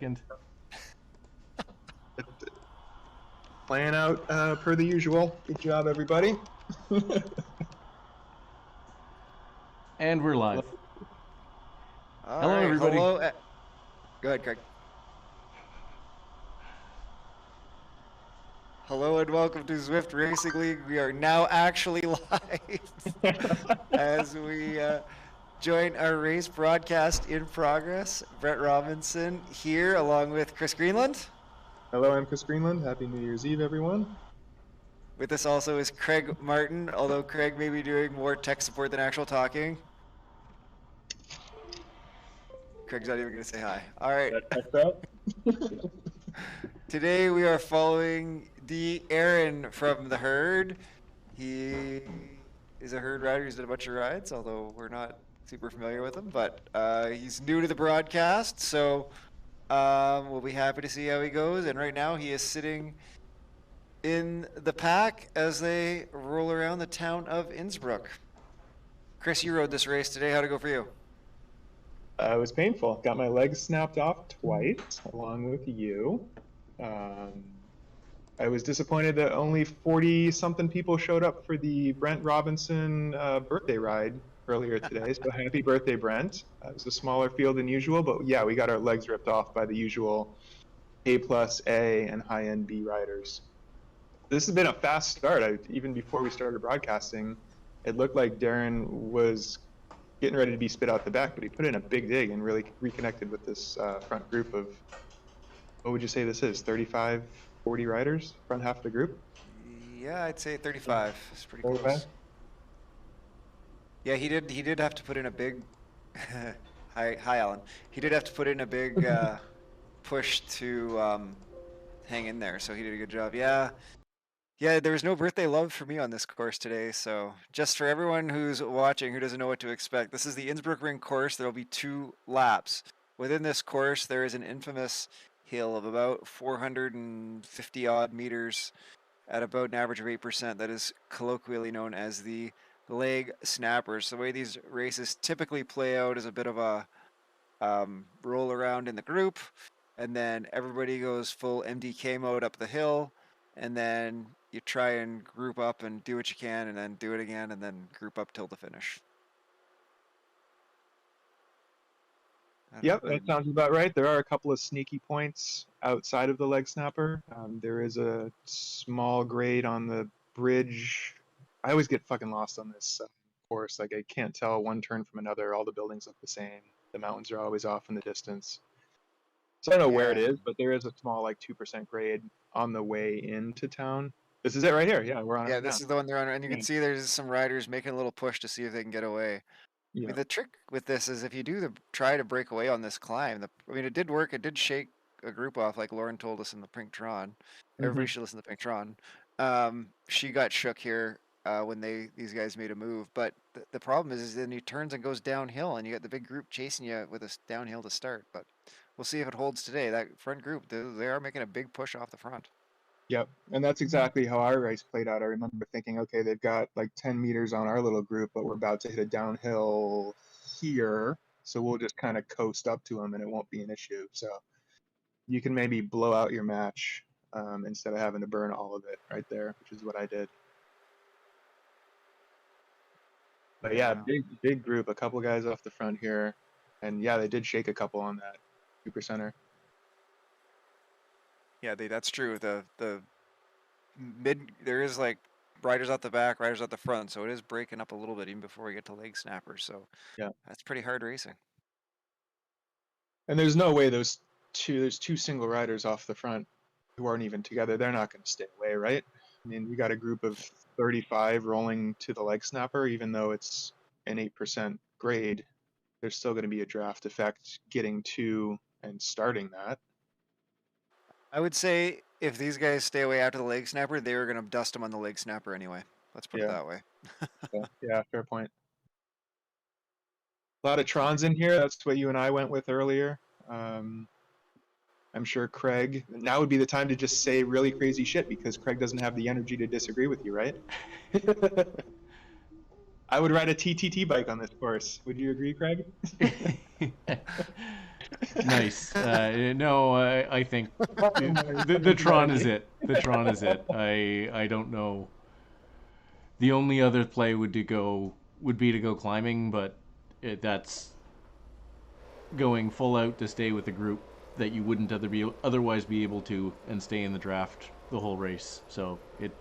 second. Playing out per the usual. Good job, everybody. And we're live. Hello, everybody. Hello. Go ahead, Craig. Hello and welcome to Zwift Racing League. We are now actually live as we join our race broadcast in progress. Brett Robinson here along with Chris Greenland. Hello, I'm Chris Greenland. Happy New Year's Eve, everyone. With us also is Craig Martin, although Craig may be doing more tech support than actual talking. Craig's not even going to say hi. All right. Today we are following the Aaron from the herd. He is a herd rider. He's done a bunch of rides, although we're not super familiar with him. But he's new to the broadcast, so we'll be happy to see how he goes. And right now he is sitting in the pack as they roll around the town of Innsbruck. Chris, you rode this race today. How'd it go for you? It was painful. Got my legs snapped off twice, along with you. I was disappointed that only 40-something people showed up for the Brent Robinson birthday ride earlier today. So happy birthday, Brent. It was a smaller field than usual, but yeah, we got our legs ripped off by the usual A+A and high-end B riders. This has been a fast start. Even before we started broadcasting, it looked like Darren was getting ready to be spit out the back, but he put in a big dig and really reconnected with this front group of, what would you say this is, 35, 40 riders, front half of the group? Yeah, I'd say 35. It's pretty 35? close. Yeah, he did have to put in a big hi Alan. He did have to put in a big push to hang in there, so he did a good job. Yeah, there was no birthday love for me on this course today, so just for everyone who's watching who doesn't know what to expect, this is the Innsbruckring course. There will be 2 laps. Within this course, there is an infamous hill of about 450 odd meters at about an average of 8% that is colloquially known as the leg snappers. The way these races typically play out is a bit of a roll around in the group, and then everybody goes full MDK mode up the hill, and then you try and group up and do what you can, and then do it again, and then group up till the finish. Yep, that sounds about right. There are a couple of sneaky points outside of the leg snapper. There is a small grade on the bridge. I always get fucking lost on this course. Like, I can't tell one turn from another. All the buildings look the same. The mountains are always off in the distance. So I don't know where it is, but there is a small, like, 2% grade on the way into town. This is it right here. Yeah, we're on it. Yeah, this is the one they're on, and you can see there's some riders making a little push to see if they can get away. Yeah. I mean, the trick with this is if you do try to break away on this climb, I mean, it did work. It did shake a group off, like Lauren told us in the Pink Tron. Everybody should listen to Pink Tron. She got shook here when these guys made a move. But the problem is then he turns and goes downhill, and you got the big group chasing you with a downhill to start. But we'll see if it holds today. That front group, they are making a big push off the front. Yep, and that's exactly how our race played out. I remember thinking, okay, they've got like 10 meters on our little group, but we're about to hit a downhill here, so we'll just kind of coast up to them and it won't be an issue. So you can maybe blow out your match instead of having to burn all of it right there, which is what I did. But yeah, big group, a couple guys off the front here, and yeah, they did shake a couple on that 2%er. Yeah, that's true. The mid, there is like riders out the back, riders out the front, so it is breaking up a little bit even before we get to leg snappers. So yeah, that's pretty hard racing. And there's no way there's 2 single riders off the front who aren't even together. They're not going to stay away, right? I mean, we got a group of 35 rolling to the leg snapper, even though it's an 8% grade. There's still going to be a draft effect getting to and starting that. I would say if these guys stay away after the leg snapper, they were going to dust them on the leg snapper anyway. Let's put it that way. Yeah, fair point. A lot of Trons in here. That's what you and I went with earlier. I'm sure Craig, now would be the time to just say really crazy shit because Craig doesn't have the energy to disagree with you, right? I would ride a TTT bike on this course. Would you agree, Craig? Nice. No, I think Oh my, the coming to that Tron is idea. it. The Tron is it. I don't know. The only other play would be to go climbing, but that's going full out to stay with a group that you wouldn't otherwise be able to and stay in the draft the whole race. So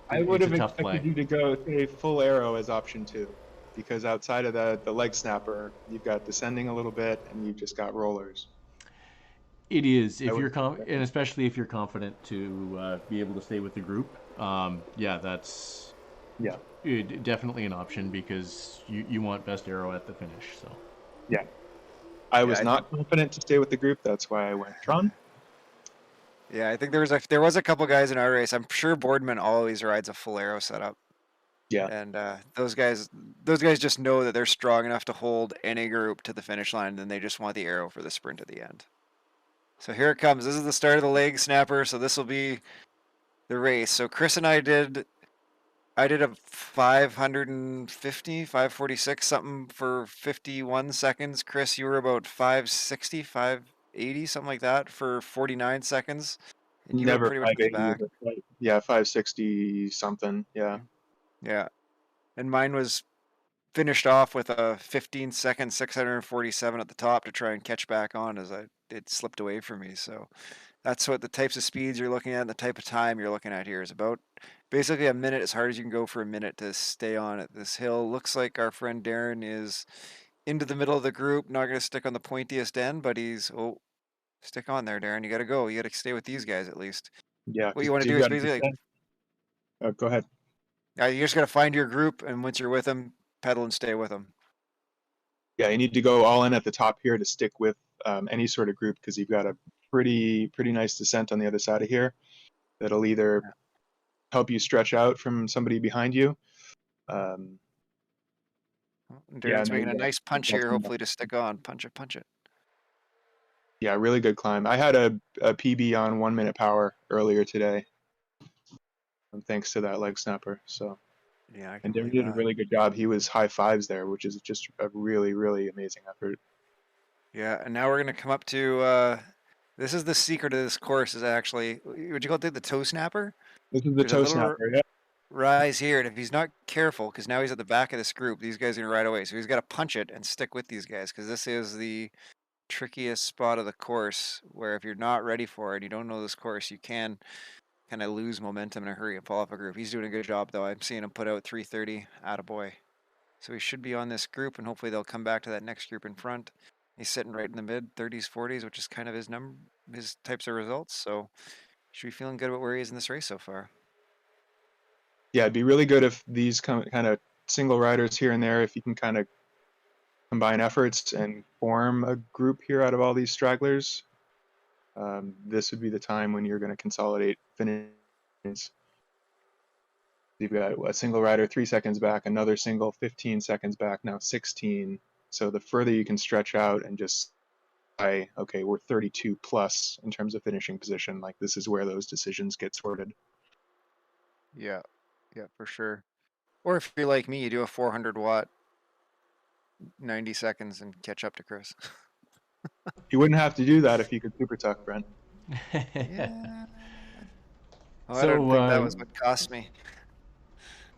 I would it's a have tough expected play. you to go say full arrow as option two, because outside of the leg snapper, you've got descending a little bit, and you've just got rollers. It is I if would you're have and expected. especially if you're confident to be able to stay with the group. Yeah, that's Yeah, definitely an option because you want best arrow at the finish. So yeah. I Yeah, was I think. not confident to stay with the group. That's why I went Tron. Yeah, I think there was a couple guys in our race. I'm sure Boardman always rides a full arrow setup, Yeah, and those guys just know that they're strong enough to hold any group to the finish line, and they just want the arrow for the sprint at the end. So here it comes. This is the start of the leg snapper. So this will be the race. So Chris and I did a 550, 546 something for 51 seconds. Chris, you were about 560, 580, something like that for 49 seconds. And you were never pretty much at the 580, back. but yeah, 560 something. Yeah, Yeah. And mine was finished off with a 15-second 647 at the top to try and catch back on as it slipped away from me. So that's what the types of speeds you're looking at and the type of time you're looking at here is about basically a minute, as hard as you can go for a minute to stay on at this hill. Looks like our friend Darren is into the middle of the group, not going to stick on the pointiest end, but stick on there, Darren. You got to go. You got to stay with these guys at least. yeah, What because you want to do you've is got to basically like, descend. Go ahead. you just got to find your group, and once you're with them, pedal and stay with them. Yeah, you need to go all in at the top here to stick with any sort of group, because you've got a pretty nice descent on the other side of here that'll either help you stretch out from somebody behind you. Um, yeah, Darren's no, making a nice punch you've got here, some, hopefully to stick on. Punch it, punch it. yeah, really good climb. I had a PB on 1 minute power earlier today, thanks to that leg snapper. So, Yeah, I can and Darren believe did a that. really good job. He was high fives there, which is just a really amazing effort. Yeah, and now we're gonna come up to this is the secret of this course is actually would you call it the toe snapper? This is the There's a toe little snapper. Yeah, rise here, and if he's not careful, because now he's at the back of this group, these guys are gonna ride away. So he's got to punch it and stick with these guys, because this is the trickiest spot of the course where if you're not ready for it, you don't know this course, you can kind of lose momentum in a hurry and fall off a group. He's doing a good job though. I'm seeing him put out 330. Attaboy. So he should be on this group, and hopefully they'll come back to that next group in front. He's sitting right in the mid 30s, 40s, which is kind of his types of results. So should be feeling good about where he is in this race so far. yeah, it'd be really good if these kind of single riders here and there, if you can kind of combine efforts and form a group here out of all these stragglers. This would be the time when you're going to consolidate finishes. You've got a single rider 3 seconds back, another single 15 seconds back, now 16. So the further you can stretch out and just say, okay, we're 32 plus in terms of finishing position, like this is where those decisions get sorted. Yeah, yeah, for sure. Or if you're like me, you do a 400-watt 90 seconds and catch up to Chris. You wouldn't have to do that if you could super tuck, Brent. Yeah. Oh, I don't so think that was what cost me.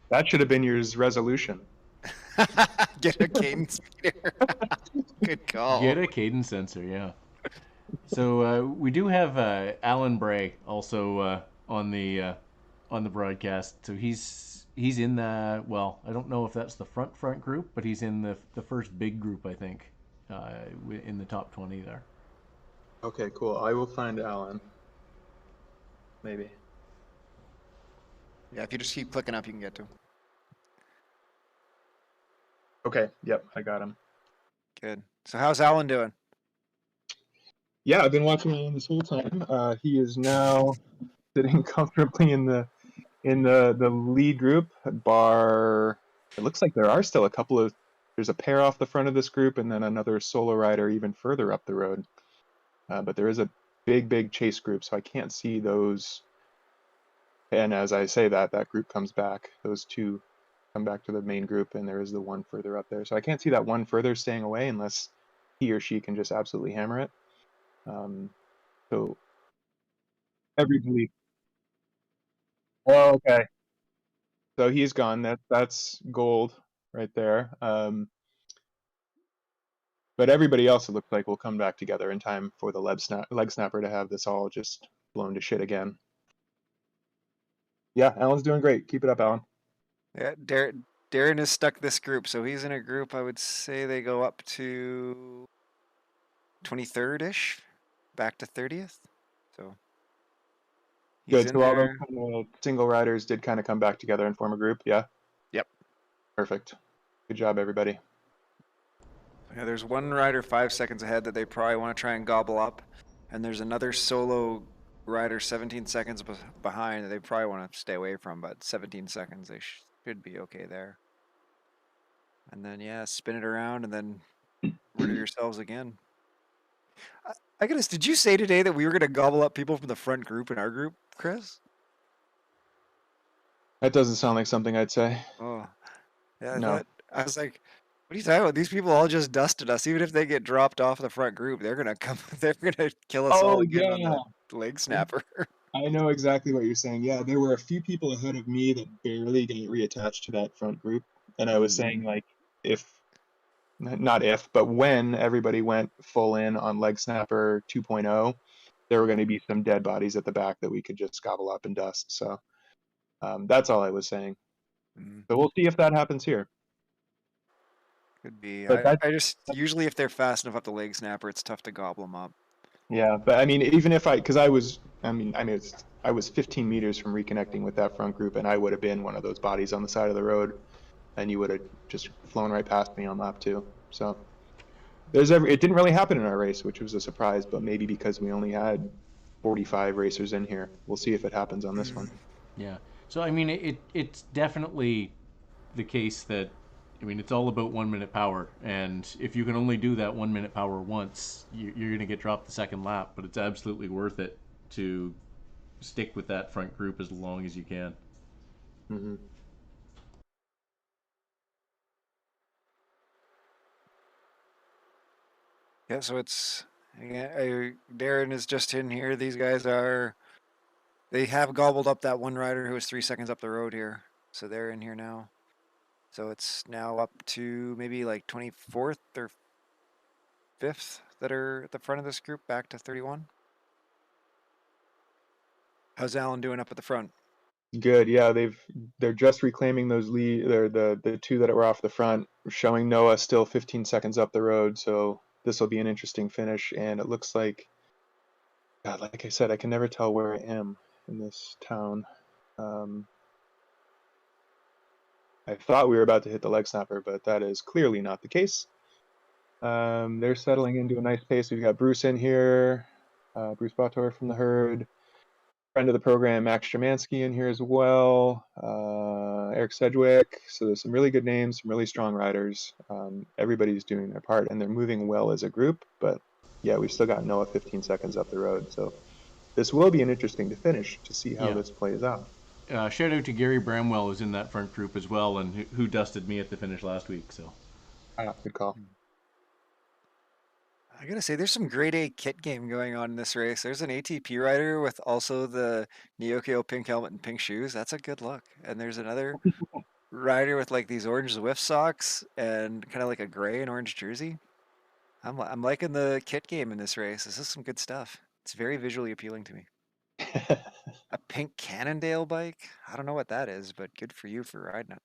That should have been your resolution. Get a cadence meter. Good call. get a cadence sensor, yeah. So we do have Alan Bray also on the broadcast. So he's in the I don't know if that's the front group, but he's in the first big group, I think, in the top 20 there. Okay, cool. I will find Alan. Maybe. Yeah, if you just keep clicking up, you can get to him. Okay, yep, I got him. Good. So how's Alan doing? Yeah, I've been watching him this whole time. He is now sitting comfortably in the lead group. Bar, it looks like there are still a couple of. There's a pair off the front of this group, and then another solo rider even further up the road. But there is a big chase group, so I can't see those. And as I say that group comes back. Those two come back to the main group, and there is the one further up there. So I can't see that one further staying away unless he or she can just absolutely hammer it. So everybody. Oh, okay. So he's gone. That's gold right there. But everybody else, it looks like, will come back together in time for the leg snapper to have this all just blown to shit again. Yeah, Alan's doing great. Keep it up, Alan. Yeah, Darren is stuck this group, so he's in a group. I would say they go up to 23rd ish, back to 30th. So he's Good. in So all those there. kind of single riders did kind of come back together and form a group. Yeah. Yep. Perfect. Good job, everybody. Yeah, there's one rider 5 seconds ahead that they probably want to try and gobble up, and there's another solo rider 17 seconds behind that they probably want to stay away from. But 17 seconds, they should be okay there. And then yeah, spin it around and then murder yourselves again. I gotta. Did you say today that we were gonna gobble up people from the front group in our group, Chris? That doesn't sound like something I'd say. Oh, yeah. No. I was like, what are you talking about? These people all just dusted us. Even if they get dropped off the front group, they're gonna come. They're gonna kill us all Oh, again on yeah. the leg snapper. I know exactly what you're saying. Yeah, there were a few people ahead of me that barely got reattached to that front group. And I was saying, like, if, not if, but when everybody went full in on Leg Snapper 2.0, there were going to be some dead bodies at the back that we could just gobble up and dust. So that's all I was saying. But we'll see if that happens here. Could be. But that, I just usually if they're fast enough up the leg snapper, it's tough to gobble them up. yeah, but I mean, even if because I was, I was 15 meters from reconnecting with that front group, and I would have been one of those bodies on the side of the road, and you would have just flown right past me on lap 2. So it didn't really happen in our race, which was a surprise, but maybe because we only had 45 racers in here. We'll see if it happens on this one. Yeah. So I mean, it's definitely the case that it's all about 1 minute power, and if you can only do that 1 minute power once, you're going to get dropped the second lap. But it's absolutely worth it to stick with that front group as long as you can. Mm-hmm. Yeah, so it's Darren is just in here. These guys they have gobbled up that one rider who was 3 seconds up the road here, so they're in here now. So it's now up to maybe like 24th or 5th that are at the front of this group, back to 31. How's Alan doing up at the front? Good. Yeah, they're just reclaiming those lead. They're the two that were off the front, showing Noah still 15 seconds up the road. So this will be an interesting finish. And it looks like, God, like I said, I can never tell where I am in this town. I thought we were about to hit the leg snapper, but that is clearly not the case. They're settling into a nice pace. We've got Bruce in here, Bruce Bator from the herd. Friend of the program, Max Jamansky in here as well, Eric Sedgwick. So there's some really good names, some really strong riders. Everybody's doing their part, and they're moving well as a group. But yeah, we've still got Noah 15 seconds up the road. So this will be an interesting to finish to see how this plays out. Shout out to Gary Bramwell, who's in that front group as well, and who dusted me at the finish last week. So, Good call. I gotta say, there's some grade A kit game going on in this race. There's an ATP rider with also the Neokio pink helmet and pink shoes. That's a good look. And there's another rider with like these orange Zwift socks and kind of like a gray and orange jersey. I'm liking the kit game in this race. This is some good stuff. It's very visually appealing to me. A pink Cannondale bike? I don't know what that is, but good for you for riding it.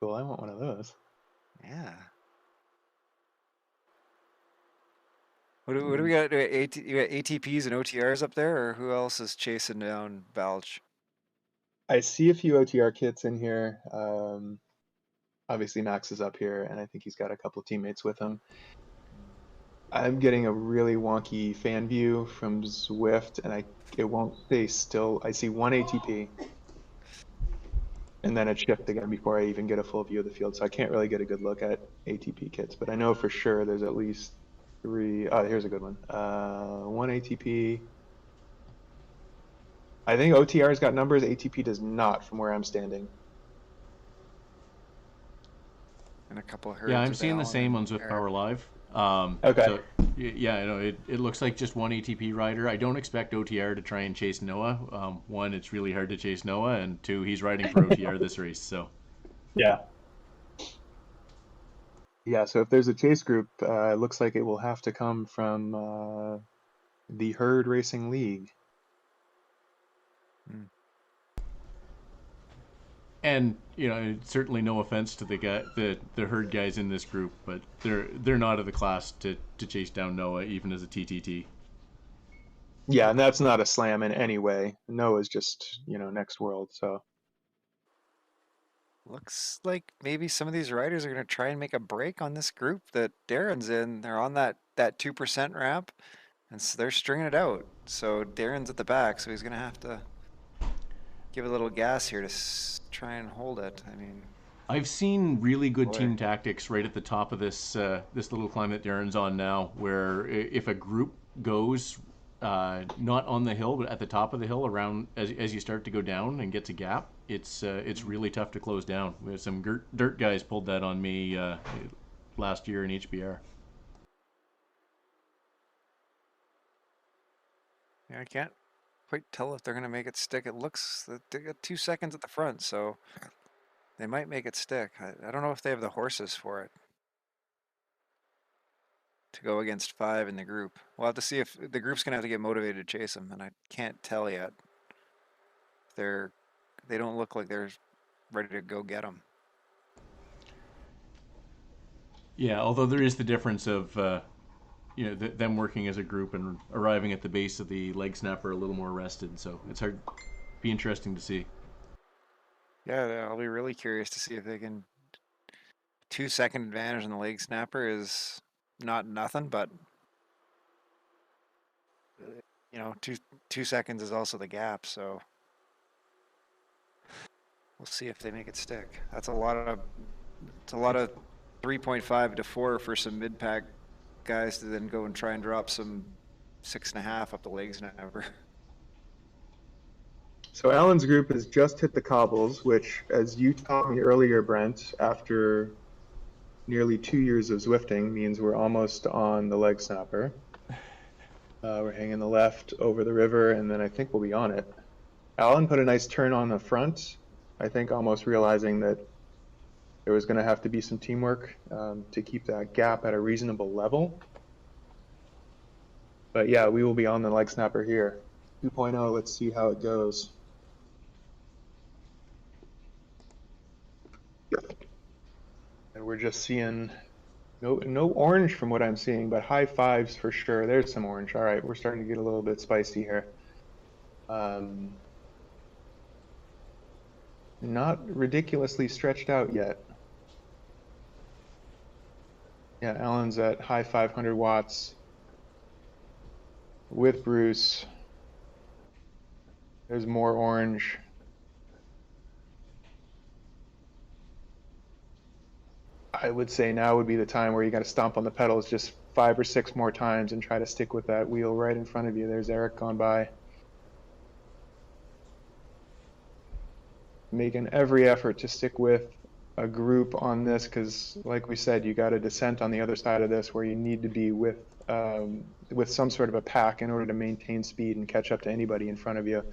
Cool, I want one of those. Yeah. What do we got? You got ATPs and OTRs up there, or who else is chasing down Balch? I see a few OTR kits in here. Obviously, Max is up here, and I think he's got a couple of teammates with him. I'm getting a really wonky fan view from Zwift, and it won't stay still. I see one ATP, and then it shifts again before I even get a full view of the field, so I can't really get a good look at ATP kits. But I know for sure there's at least 3. Oh, here's a good one. One ATP. I think OTR's got numbers. ATP does not, from where I'm standing. And a couple of herds. yeah, I'm seeing the same on Zwift Power Live. Okay. So yeah, it looks like just one ATP rider. I don't expect OTR to try and chase Noah. One, it's really hard to chase Noah, and two, he's riding for OTR this race. So Yeah. Yeah, so if there's a chase group, it looks like it will have to come from the Herd Racing League. Hmm. and certainly no offense to the herd guys in this group, but they're not of the class to chase down Noah even as a TTT. Yeah, and that's not a slam in any way. Noah's just, next world. So Looks like maybe some of these riders are going to try and make a break on this group that Darren's in. They're on that 2% ramp, and so they're stringing it out. So Darren's at the back, so he's going to have to give a little gas here to try and hold it. I mean, I've seen really good boy. team tactics right at the top of this little climb that Darren's on now, where if a group goes not on the hill but at the top of the hill around as you start to go down and gets a gap, it's really tough to close down. We have some dirt guys pulled that on me last year in HBR. Yeah, I can't quite tell if they're going to make it stick. It looks that they got 2 seconds at the front, so they might make it stick. I don't know if they have the horses for it to go against 5 in the group. We'll have to see if the group's going to have to get motivated to chase them, and I can't tell yet. They don't look like they're ready to go get them. Yeah, although there is the difference of them working as a group and arriving at the base of the leg snapper a little more rested, so it's hard. Be interesting to see. Yeah, I'll be really curious to see if they can. 2 second advantage on the leg snapper is not nothing, but two seconds is also the gap. So we'll see if they make it stick. That's a lot of 3.5 to 4 for some mid pack guys to then go and try and drop some 6.5 up the leg snapper. So Alan's group has just hit the cobbles, which, as you taught me earlier, Brent, after nearly 2 years of Zwifting, means we're almost on the leg snapper. We're hanging the left over the river, and then I think we'll be on it. Alan put a nice turn on the front, I think almost realizing that there was going to have to be some teamwork to keep that gap at a reasonable level. But yeah, we will be on the leg snapper here. 2.0, let's see how it goes. And we're just seeing no orange from what I'm seeing, but high fives for sure. There's some orange. All right, we're starting to get a little bit spicy here. Not ridiculously stretched out yet. Yeah, Alan's at high 500 watts with Bruce. There's more orange. I would say now would be the time where you got to stomp on the pedals just 5 or 6 more times and try to stick with that wheel right in front of you. There's Eric gone by. Making every effort to stick with a group on this because, like we said, you got a descent on the other side of this where you need to be with some sort of a pack in order to maintain speed and catch up to anybody in front of you.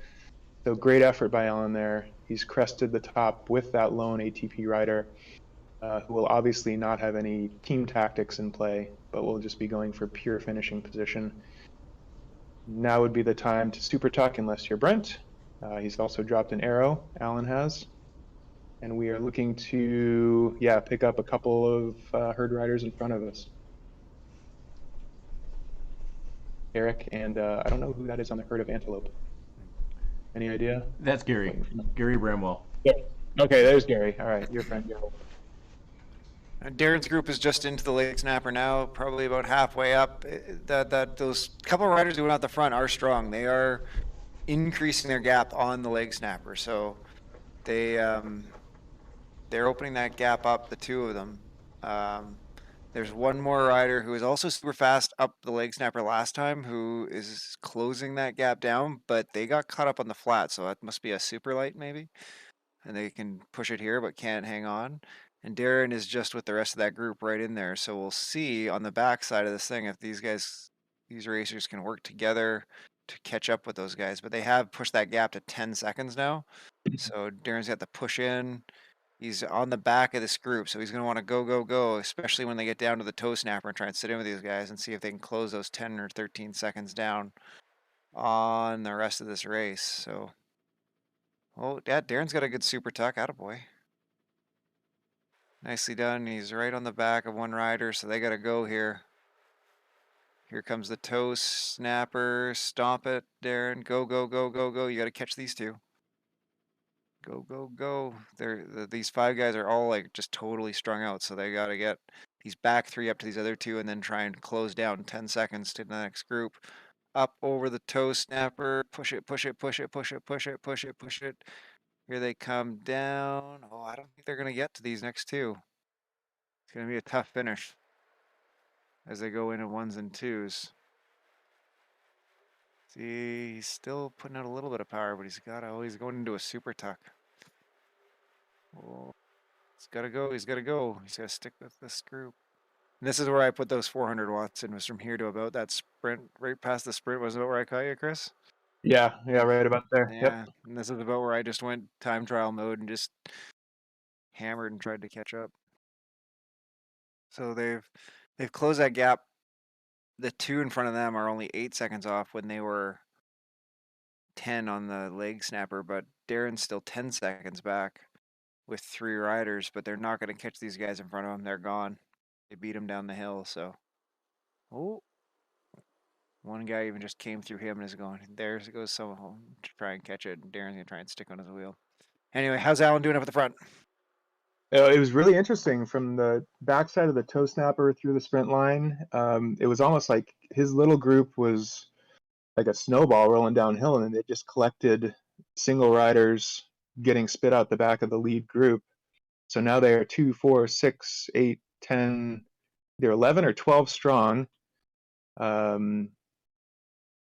So great effort by Alan there. He's crested the top with that lone ATP rider, who will obviously not have any team tactics in play, but will just be going for pure finishing position. Now would be the time to super tuck unless you're Brent. He's also dropped an arrow, Alan has. And we are looking to, pick up a couple of herd riders in front of us. Eric, and I don't know who that is on the herd of antelope. Any idea? That's Gary. Gary Bramwell. Yeah. Okay, there's Gary. All right, your friend Gary. Darren's group is just into the leg snapper now, probably about halfway up. Those couple of riders who went out the front are strong. They are increasing their gap on the leg snapper, so they're opening that gap up. The two of them. There's one more rider who is also super fast up the leg snapper last time, who is closing that gap down, but they got caught up on the flat, so that must be a super light maybe, and they can push it here but can't hang on. And Darren is just with the rest of that group right in there. So we'll see on the back side of this thing if these racers can work together to catch up with those guys. But they have pushed that gap to 10 seconds now. So Darren's got to push in. He's on the back of this group, so he's going to want to go, go, go, especially when they get down to the toe snapper and try and sit in with these guys and see if they can close those 10 or 13 seconds down on the rest of this race. So, oh, Darren's got a good super tuck. Attaboy. Nicely done. He's right on the back of one rider, so they got to go here. Here comes the toe snapper. Stomp it, Darren. Go, go, go, go, go. You got to catch these two. Go, go, go. These 5 guys are all like just totally strung out, so they got to get these back 3 up to these other 2 and then try and close down 10 seconds to the next group. Up over the toe snapper. Push it, push it, push it, push it, push it, push it, push it. Here they come down. Oh, I don't think they're going to get to these next 2. It's going to be a tough finish as they go into 1s and 2s. See, he's still putting out a little bit of power, but he's going into a super tuck. Oh, he's got to go. He's got to go. He's got to stick with this group. And this is where I put those 400 watts in, was from here to about that sprint, right past the sprint. Was about where I caught you, Chris? Yeah, right about there. Yeah, Yep. and this is about where I just went time trial mode and just hammered and tried to catch up. So they've closed that gap. The 2 in front of them are only 8 seconds off when they were 10 on the leg snapper, but Darren's still 10 seconds back with 3 riders, but they're not going to catch these guys in front of them. They're gone. They beat him down the hill, so. Oh. One guy even just came through him and is going, there goes someone to try and catch it. And Darren's going to try and stick on his wheel. Anyway, how's Alan doing up at the front? It was really interesting from the backside of the toe snapper through the sprint line. It was almost like his little group was like a snowball rolling downhill, and then they just collected single riders getting spit out the back of the lead group. So now they are 2, 4, 6, 8, 10. They're 11 or 12 strong.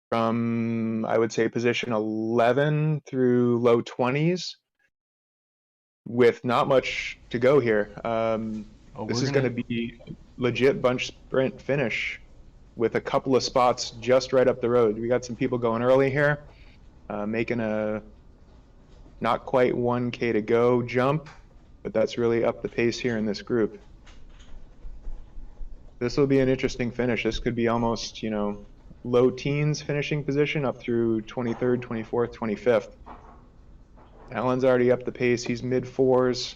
From, I would say, position 11 through low 20s. With not much to go here. This is going to be legit bunch sprint finish with a couple of spots just right up the road. We got some people going early here, making a not quite 1K to go jump, but that's really up the pace here in this group. This will be an interesting finish. This could be almost, low teens finishing position up through 23rd, 24th, 25th. Alan's already up the pace. He's mid 4s.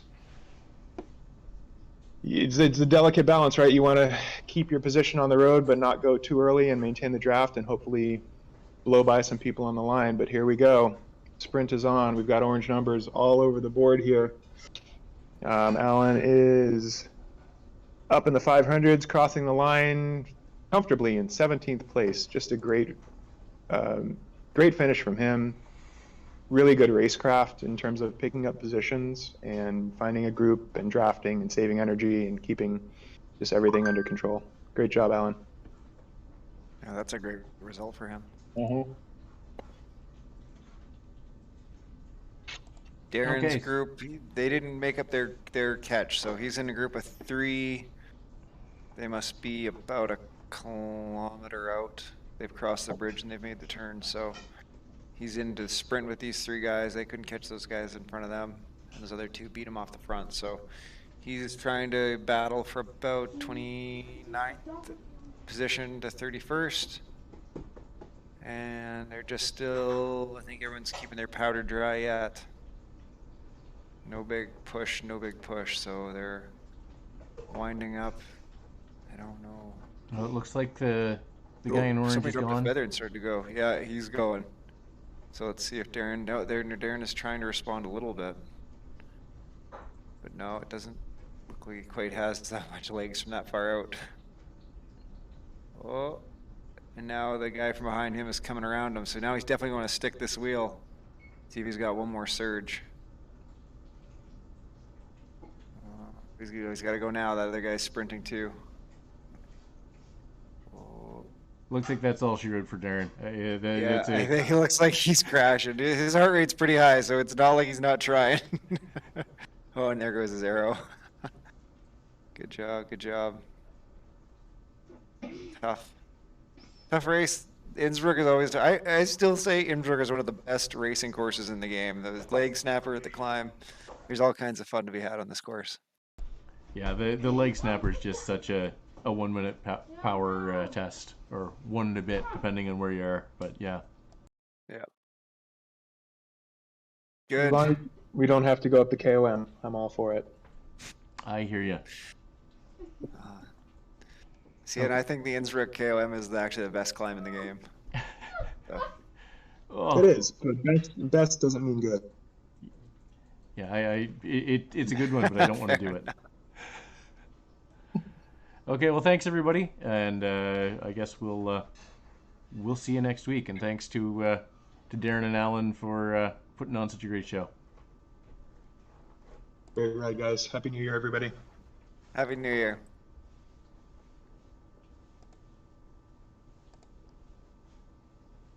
It's a delicate balance, right? You want to keep your position on the road, but not go too early and maintain the draft and hopefully blow by some people on the line. But here we go. Sprint is on. We've got orange numbers all over the board here. Alan is up in the 500s, crossing the line comfortably in 17th place. Just a great finish from him. Really good racecraft in terms of picking up positions and finding a group and drafting and saving energy and keeping just everything under control. Great job, Alan. Yeah, that's a great result for him. Darren's group, they didn't make up their catch, so he's in a group of 3. They must be about a kilometer out. They've crossed the bridge and they've made the turn, so he's into the sprint with these 3 guys. They couldn't catch those guys in front of them, and those other 2 beat him off the front. So he's trying to battle for about 29th position to 31st. And they're just still, I think everyone's keeping their powder dry yet. No big push, so they're winding up. I don't know. Well, it looks like the guy in orange somebody is dropped gone. a feather and started to go. Yeah, he's going. So let's see if Darren is trying to respond a little bit. But no, it doesn't look like he quite has that much legs from that far out. Oh, and now the guy from behind him is coming around him. So now he's definitely going to stick this wheel. See if he's got one more surge. He's got to go now. That other guy's sprinting too. Looks like that's all she wrote for Darren. Yeah, I think it looks like he's crashing. His heart rate's pretty high, so it's not like he's not trying. Oh, and there goes his arrow. Good job. Good job. Tough. Tough race. Innsbruck is always. I still say Innsbruck is one of the best racing courses in the game. The leg snapper at the climb. There's all kinds of fun to be had on this course. Yeah, the leg snapper is just such a 1 minute power test, or one and a bit depending on where you are. But yeah. Yeah. As Good. long as we don't have to go up the KOM, I'm all for it. I hear you. See, and I think the Innsbruck KOM is actually the best climb in the game. So, Oh, It is, but best doesn't mean good. yeah, it's a good one, but I don't want to do it. Okay, well, thanks everybody, and I guess we'll see you next week. And thanks to Darren and Alan for putting on such a great show. Great ride, guys. Happy New Year, everybody. Happy New Year.